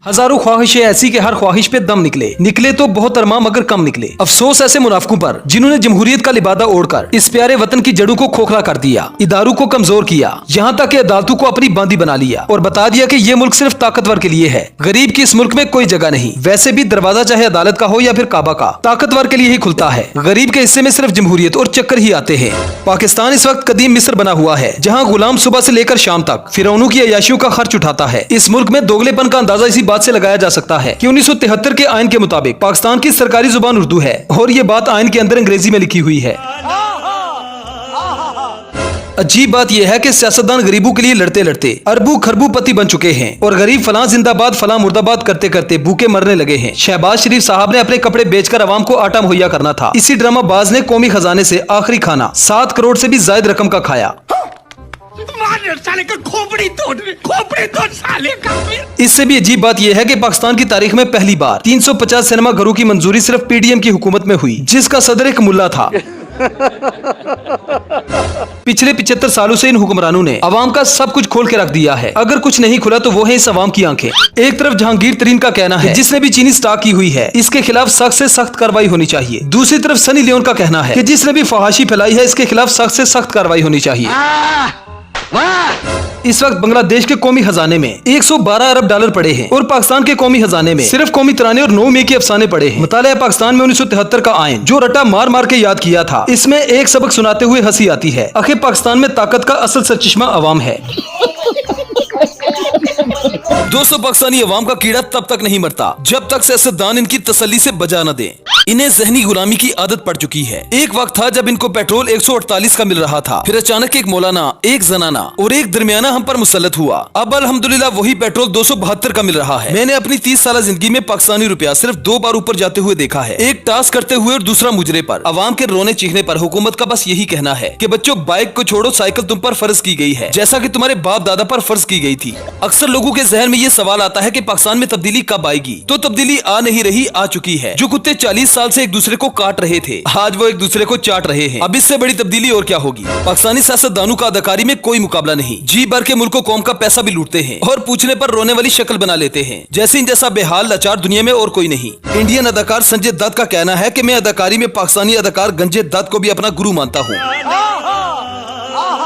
हजारों ख्वाहिशें ऐसी कि हर ख्वाहिश पे दम निकले तो बहुत अरमां मगर कम निकले। अफसोस ऐसे मुनाफिकों पर जिन्होंने जमहूरियत का लिबादा ओढ़कर इस प्यारे वतन की जड़ों को खोखला कर दिया, इदारों को कमजोर किया, यहाँ तक कि अदालतों को अपनी बांदी बना लिया और बता दिया कि ये मुल्क सिर्फ ताकतवर के लिए है, गरीब की इस मुल्क में कोई जगह नहीं। वैसे भी दरवाजा चाहे अदालत का हो या फिर काबा का, ताकतवर के लिए ही खुलता है। गरीब के हिस्से में सिर्फ जमहूरियत और चक्कर ही आते हैं। पाकिस्तान इस वक्त कदीम मिस्र बना हुआ है, जहाँ गुलाम सुबह से लेकर शाम तक फिरौनों की अयाशियों का खर्च उठाता है। इस मुल्क में दोगलेपन का अंदाजा इसी बात से लगाया जा सकता है कि 1973 के आइन के मुताबिक पाकिस्तान की सरकारी जुबान उर्दू है और ये बात आइन के अंदर अंग्रेजी में लिखी हुई है। अजीब बात यह है कि सियासतदान गरीबों के लिए लड़ते लड़ते अरबों खरबों पति बन चुके हैं और गरीब फलां जिंदाबाद फलां मुर्दाबाद करते करते भूखे मरने लगे हैं। शहबाज शरीफ साहब ने अपने कपड़े बेचकर आवाम को आटा मुहैया करना था। इसी ड्रामा बाज ने कौमी खजाने से आखिरी खाना 7 करोड़ से भी ज्यादा रकम का खाया। साले का खोपड़ी तोड़ साले का। इससे भी अजीब बात यह है कि पाकिस्तान की तारीख में पहली बार 350 सिनेमा घरों की मंजूरी सिर्फ पीडीएम की हुकूमत में हुई, जिसका सदर एक मुल्ला था। पिछले 75 सालों से इन हुक्मरानों ने अवाम का सब कुछ खोल के रख दिया है। अगर कुछ नहीं खुला तो वो है इस अवाम की आंखें। एक तरफ जहांगीर तरीन का कहना है जिसने भी चीनी स्टॉक की हुई है इसके खिलाफ सख्त से सख्त कार्रवाई होनी चाहिए। दूसरी तरफ सनी लियोन का कहना है कि जिसने भी फहाशी फैलाई है इसके खिलाफ सख्त से सख्त कार्रवाई होनी चाहिए। इस वक्त बांग्लादेश के कौमी खजाने में 112 अरब डॉलर पड़े हैं और पाकिस्तान के कौमी खजाने में सिर्फ कौमी तराने और 9 मई के अफसाने पड़े हैं। मुतालिया पाकिस्तान में 1973 का आइन जो रटा मार मार के याद किया था, इसमें एक सबक सुनाते हुए हंसी आती है। आखिर पाकिस्तान में ताकत का असल सरचश्मा अवाम है। दोस्तों, पाकिस्तानी अवाम का कीड़ा तब तक नहीं मरता जब तक सियासतदान इनकी तसल्ली से बजा न दे। इन्हें जहनी गुलामी की आदत पड़ चुकी है। एक वक्त था जब इनको पेट्रोल 148 का मिल रहा था, फिर अचानक एक मौलाना, एक जनाना और एक दरमियाना हम पर मुसल्लत हुआ। अब अल्हम्दुलिल्लाह वही पेट्रोल 272 का मिल रहा है। मैंने अपनी 30 साल जिंदगी में पाकिस्तानी रुपया सिर्फ 2 बार ऊपर जाते हुए देखा है, एक टास्क करते हुए और दूसरा मुजरे पर। अवाम के रोने चीखने पर हुकूमत का बस यही कहना है कि बच्चों बाइक को छोड़ो, साइकिल तुम पर फर्ज की गई है, जैसा कि तुम्हारे बाप दादा पर फर्ज की गई थी। अक्सर लोगों के जहन में ये सवाल आता है कि पाकिस्तान में तब्दीली कब आएगी, तो तब्दीली आ नहीं रही, आ चुकी है। जो कुत्ते 40 साल से एक दूसरे को काट रहे थे, आज वो एक दूसरे को चाट रहे हैं। अब इससे बड़ी तब्दीली और क्या होगी। पाकिस्तानी सियासतदानों का अदाकारी में कोई मुकाबला नहीं। जी भर के मुल्क कौम का पैसा भी लूटते हैं और पूछने पर रोने वाली शक्ल बना लेते हैं, जैसे इन जैसा बेहाल लाचार दुनिया में और कोई नहीं। इंडियन अदाकार संजय दत्त का कहना है कि मैं अदाकारी में पाकिस्तानी अदाकार गंजे दत्त को भी अपना गुरु मानता हूँ।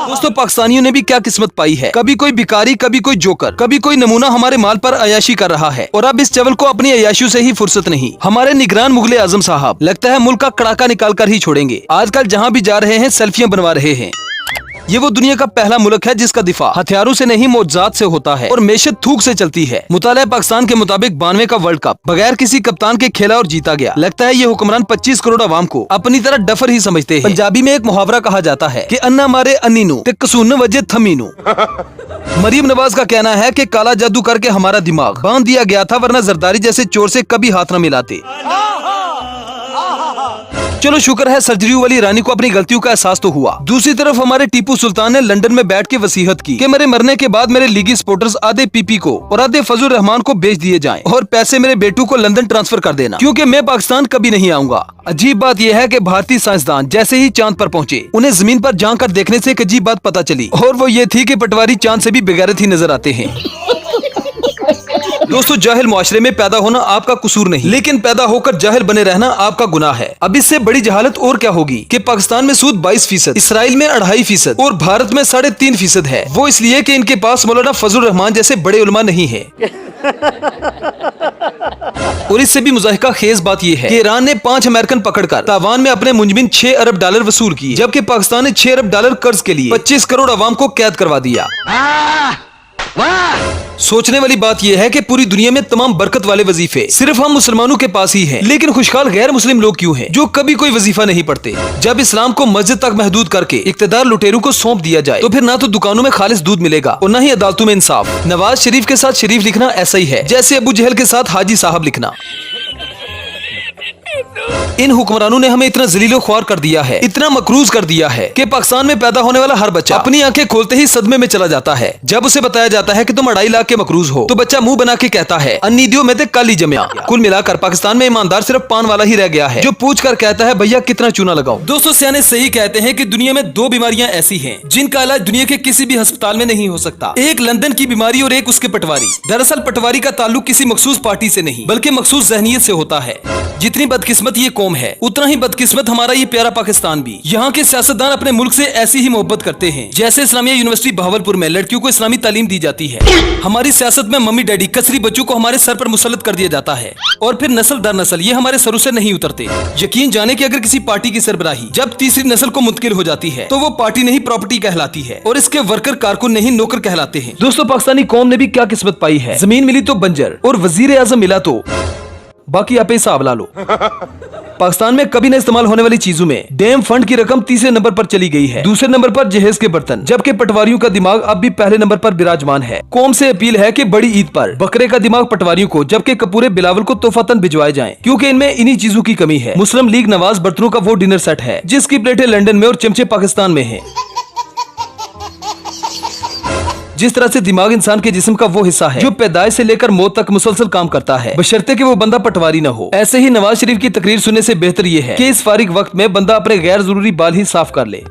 दोस्तों, पाकिस्तानियों ने भी क्या किस्मत पाई है। कभी कोई भिखारी, कभी कोई जोकर, कभी कोई नमूना हमारे माल पर अयाशी कर रहा है और अब इस चवल को अपनी अयाशियों से ही फुर्सत नहीं। हमारे निगरान मुगले आजम साहब लगता है मुल्क का कड़ाका निकाल कर ही छोड़ेंगे। आजकल जहाँ भी जा रहे हैं सेल्फियां बनवा रहे हैं। ये वो दुनिया का पहला मुल्क है जिसका दिफा हथियारों से नहीं मौजूदात से होता है और मेशत थूक से चलती है। मुतालिया पाकिस्तान के मुताबिक 92 का वर्ल्ड कप बगैर किसी कप्तान के खेला और जीता गया। लगता है ये हुक्मरान 25 करोड़ आवाम को अपनी तरह डफर ही समझते हैं। पंजाबी में एक मुहावरा कहा जाता है कि अन्ना मारे अन्नीनू ते कसून वजे थमीनू। मरीम नवाज का कहना है कि काला जादू करके हमारा दिमाग बांध दिया गया था, वरना जरदारी जैसे चोर से कभी हाथ न मिलाते। चलो शुक्र है सर्जरी वाली रानी को अपनी गलतियों का एहसास तो हुआ। दूसरी तरफ हमारे टीपू सुल्तान ने लंदन में बैठ के वसीयत की कि मेरे मरने के बाद मेरे लीगी सपोर्टर्स आधे पीपी को और आधे फजल रहमान को बेच दिए जाएं और पैसे मेरे बेटू को लंदन ट्रांसफर कर देना, क्योंकि मैं पाकिस्तान कभी नहीं आऊंगा। अजीब बात यह है कि भारतीय साइंसदान जैसे ही चांद पर पहुंचे, उन्हें जमीन पर जाकर कर देखने से एक अजीब बात पता चली और वो ये थी कि पटवारी चांद से भी बेगैरत ही नजर आते हैं। दोस्तों, जाहिल मुआशरे में पैदा होना आपका कसूर नहीं, लेकिन पैदा होकर जाहिल बने रहना आपका गुनाह है। अब इससे बड़ी जहालत और क्या होगी कि पाकिस्तान में सूद 22%, इसराइल में 2.5% और भारत में 3.5% है। वो इसलिए कि इनके पास मौलाना फजल रहमान जैसे बड़े उलमा नहीं है। और इससे भी मुज़ाहिका खेज बात यह है कि ईरान ने 5 अमेरिकन पकड़कर ताइवान में अपने मुंजमिन 6 अरब डॉलर वसूल किए, जबकि पाकिस्तान ने 6 अरब डॉलर कर्ज के लिए 25 करोड़ आवाम को कैद करवा दिया। सोचने वाली बात यह है कि पूरी दुनिया में तमाम बरकत वाले वजीफे सिर्फ हम मुसलमानों के पास ही हैं, लेकिन खुशहाल गैर मुस्लिम लोग क्यों हैं जो कभी कोई वजीफा नहीं पढ़ते। जब इस्लाम को मस्जिद तक महदूद करके इक्तदार लुटेरों को सौंप दिया जाए तो फिर ना तो दुकानों में खालिस दूध मिलेगा और न ही अदालतों में इंसाफ। नवाज शरीफ के साथ शरीफ लिखना ऐसा ही है जैसे अबू जहल के साथ हाजी साहब लिखना। इन हुक्मरानों ने हमें इतना जलीलो ख्वार कर दिया है, इतना मकरूज कर दिया है कि पाकिस्तान में पैदा होने वाला हर बच्चा अपनी आंखें खोलते ही सदमे में चला जाता है। जब उसे बताया जाता है कि तुम 2.5 लाख के मकरूज हो तो बच्चा मुंह बना के कहता है अन्नीदियो में ते काली जमिया। कुल मिलाकर पाकिस्तान में ईमानदार सिर्फ पान वाला ही रह गया है जो पूछ कर कहता है भैया कितना चूना लगाऊं। दोस्तों सियाने सही कहते हैं कि दुनिया में 2 बीमारियां ऐसी हैं जिनका इलाज दुनिया के किसी भी अस्पताल में नहीं हो सकता। एक लंदन की बीमारी और एक उसके पटवारी। दरअसल पटवारी का ताल्लुक किसी मखसूस पार्टी से नहीं बल्कि मखसूस जहनीत से होता है। जितनी बदकिस्मत ये कौम है उतना ही बदकिस्मत हमारा ये प्यारा पाकिस्तान भी। यहाँ के सियासतदान अपने मुल्क से ऐसी ही मोहब्बत करते हैं जैसे इस्लामिया यूनिवर्सिटी बहावलपुर में लड़कियों को इस्लामी तालीम दी जाती है। हमारी सियासत में मम्मी डैडी कसरी बच्चों को हमारे सर पर मुसल्लत कर दिया जाता है और फिर नस्ल दर नस्ल ये हमारे सरों से नहीं उतरते। यकीन जाने कि अगर किसी पार्टी की सरबराही जब तीसरी नस्ल को मुंतकिल हो जाती है तो वो पार्टी नहीं प्रॉपर्टी कहलाती है और इसके वर्कर कारकुन नहीं नौकर कहलाते हैं। दोस्तों पाकिस्तानी कौम ने भी क्या किस्मत पाई है, जमीन मिली तो बंजर और वजीर आजम मिला तो बाकी आप हिसाब ला लो। पाकिस्तान में कभी न इस्तेमाल होने वाली चीजों में डैम फंड की रकम तीसरे नंबर पर चली गई है, दूसरे नंबर पर जहेज के बर्तन, जबकि पटवारियों का दिमाग अब भी पहले नंबर पर विराजमान है। कौम से अपील है कि बड़ी ईद पर बकरे का दिमाग पटवारियों को जबकि कपूरे बिलावल को तोहफतन भिजवाए जाएं, क्योंकि इनमें इन्हीं चीजों की कमी है। मुस्लिम लीग नवाज बर्तनों का वो डिनर सेट है जिसकी प्लेटें लंदन में और चमचे पाकिस्तान में है। जिस तरह से दिमाग इंसान के जिस्म का वो हिस्सा है जो पैदाइश से लेकर मौत तक मुसलसल काम करता है बशर्ते कि वो बंदा पटवारी न हो। ऐसे ही नवाज शरीफ की तकरीर सुनने से बेहतर ये है कि इस फारिग वक्त में बंदा अपने गैर जरूरी बाल ही साफ कर ले।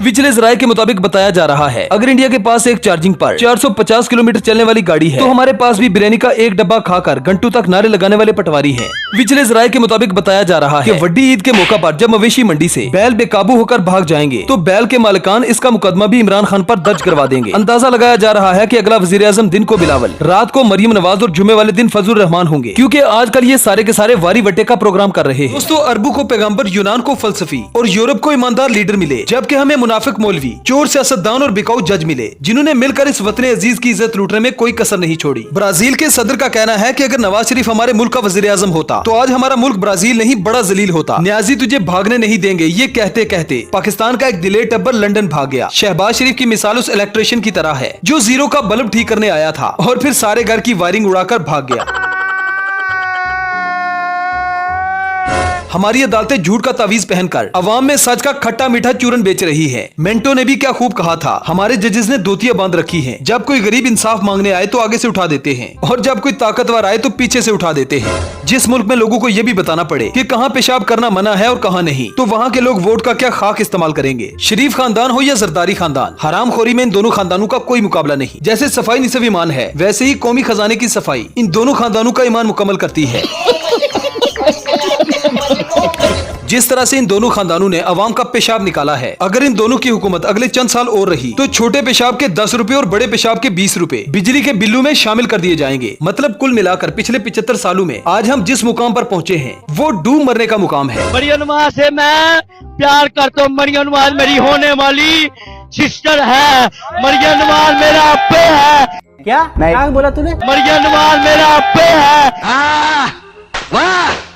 विजिलेंस राय के मुताबिक बताया जा रहा है अगर इंडिया के पास एक चार्जिंग पर 450 किलोमीटर चलने वाली गाड़ी है तो हमारे पास भी बिरयानी का एक डब्बा खाकर घंटों तक नारे लगाने वाले पटवारी हैं। विजिलेंस राय के मुताबिक बताया जा रहा है कि वड्डी ईद के मौका पर जब मवेशी मंडी से बैल बेकाबू होकर भाग जाएंगे तो बैल के मालिकान इसका मुकदमा भी इमरान खान पर दर्ज करवा देंगे। अंदाजा लगाया जा रहा है कि अगला वजीर आजम दिन को बिलावल, रात को मरियम नवाज और जुमे वाले दिन फजलुर रहमान होंगे, क्योंकि आजकल ये सारे के सारे वारी वट्टे का प्रोग्राम कर रहे हैं। दोस्तों अरबों को पैगंबर, यूनान को फलसफी और यूरोप को ईमानदार लीडर मिले, जबकि हमें मुनाफिक मौलवी, चोर सियासतदान और बिकाऊ जज मिले जिन्होंने मिलकर इस वतन अजीज की इज्जत लूटने में कोई कसर नहीं छोड़ी। ब्राजील के सदर का कहना है कि अगर नवाज शरीफ हमारे मुल्क का वजीर आजम होता तो आज हमारा मुल्क ब्राजील नहीं बड़ा जलील होता। न्याजी तुझे भागने नहीं देंगे, ये कहते कहते पाकिस्तान का एक दिलेर टब्बर लंदन भाग गया। शहबाज शरीफ की मिसाल उस इलेक्ट्रिशियन की तरह है जो जीरो का बल्ब ठीक करने आया था और फिर सारे घर की वायरिंग उड़ाकर भाग गया। हमारी अदालतें झूठ का तावीज पहनकर अवाम में सच का खट्टा मीठा चूरन बेच रही है। मेंटो ने भी क्या खूब कहा था, हमारे जजेस ने धोतियां बांध रखी हैं। जब कोई गरीब इंसाफ मांगने आए तो आगे से उठा देते हैं और जब कोई ताकतवर आए तो पीछे से उठा देते हैं। जिस मुल्क में लोगों को ये भी बताना पड़े कि कहाँ पेशाब करना मना है और कहाँ नहीं, तो वहाँ के लोग वोट का क्या खाक इस्तेमाल करेंगे। शरीफ खानदान हो या जरदारी खानदान, हरामखोरी में इन दोनों खानदानों का कोई मुकाबला नहीं। जैसे सफाई निसफ ईमान है वैसे ही कौमी खजाने की सफाई इन दोनों खानदानों का ईमान मुकम्मल करती है। जिस तरह से इन दोनों खानदानों ने अवाम का पेशाब निकाला है, अगर इन दोनों की हुकूमत अगले चंद साल और रही तो छोटे पेशाब के 10 रुपए और बड़े पेशाब के 20 रुपए बिजली के बिल्लों में शामिल कर दिए जाएंगे। मतलब कुल मिलाकर पिछले 75 सालों में आज हम जिस मुकाम पर पहुँचे हैं वो डूब मरने का मुकाम है। मरियम नवाज से मैं प्यार करता हूँ। मरियम नवाज मेरी होने वाली सिस्टर है। मरियम नवाज मेरा अप्पे है। क्या बोला तूने? मरियम नवाज मेरा अप्पे है। वाह